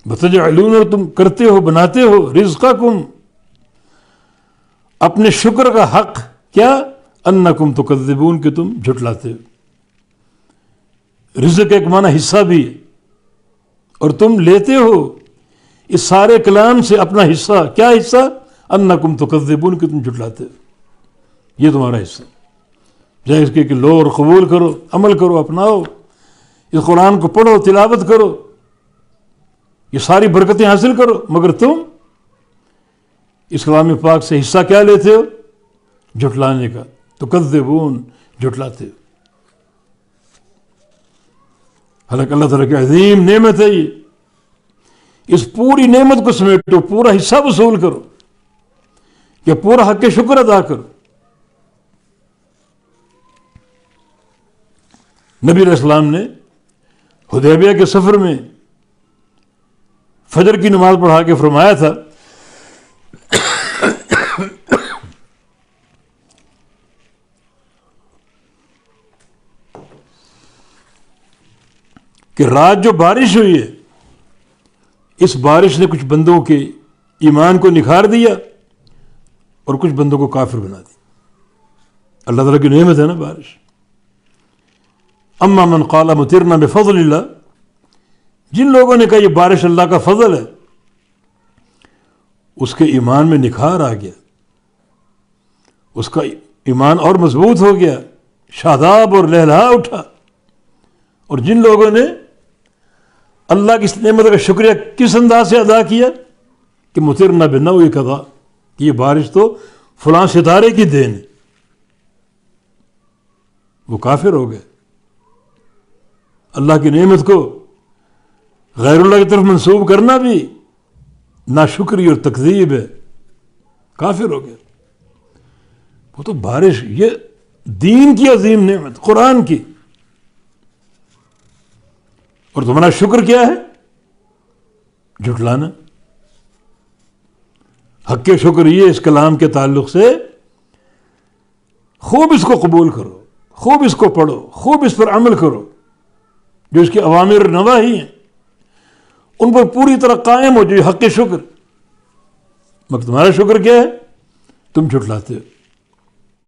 بتجعلون، اور تم کرتے ہو بناتے ہو، رزقکم، اپنے شکر کا حق، کیا؟ انکم تکذبون، کہ تم جھٹلاتے ہو۔ رزق ایک معنی حصہ بھی ہے، اور تم لیتے ہو اس سارے کلام سے اپنا حصہ، کیا حصہ؟ انکم تکذبون، کہ تم جھٹلاتے ہو، یہ تمہارا حصہ، جائے اس کے کہ لو اور قبول کرو، عمل کرو، اپناؤ، اس قرآن کو پڑھو، تلاوت کرو، یہ ساری برکتیں حاصل کرو، مگر تم اس کلام پاک سے حصہ کیا لیتے ہو؟ جھٹلانے کا، تکذبون، جھٹلاتے ہو۔ حالانکہ اللہ تعالیٰ کی عظیم نعمت ہے یہ، اس پوری نعمت کو سمیٹو، پورا حصہ وصول کرو، یا پورا حق شکر ادا کرو۔ نبی علیہ السلام نے حدیبیہ کے سفر میں فجر کی نماز پڑھا کے فرمایا تھا کہ رات جو بارش ہوئی ہے، اس بارش نے کچھ بندوں کے ایمان کو نکھار دیا اور کچھ بندوں کو کافر بنا دیا۔ اللہ تعالیٰ کی نعمت ہے نا بارش۔ اما من قال مطرنا بفضل اللہ، جن لوگوں نے کہا یہ بارش اللہ کا فضل ہے، اس کے ایمان میں نکھار آ گیا، اس کا ایمان اور مضبوط ہو گیا، شاداب اور لہلہا اٹھا۔ اور جن لوگوں نے اللہ کی اس نعمت کا شکریہ کس انداز سے ادا کیا کہ مطرنا بنوء کذا، کہ یہ بارش تو فلاں ستارے کی دین ہے، وہ کافر ہو گئے۔ اللہ کی نعمت کو غیر اللہ کی طرف منسوب کرنا بھی ناشکری اور تکذیب ہے، کافر ہو گئے۔ وہ تو بارش، یہ دین کی عظیم نعمت، قرآن کی، اور تمہارا شکر کیا ہے؟ جھٹلانا۔ حق شکر یہ اس کلام کے تعلق سے خوب اس کو قبول کرو، خوب اس کو پڑھو، خوب اس پر عمل کرو، جو اس کے اوامر نواہی ہیں ان پر پوری طرح قائم ہو، جو حق شکر۔ مگر تمہارا شکر کیا ہے؟ تم جھٹلاتے ہو۔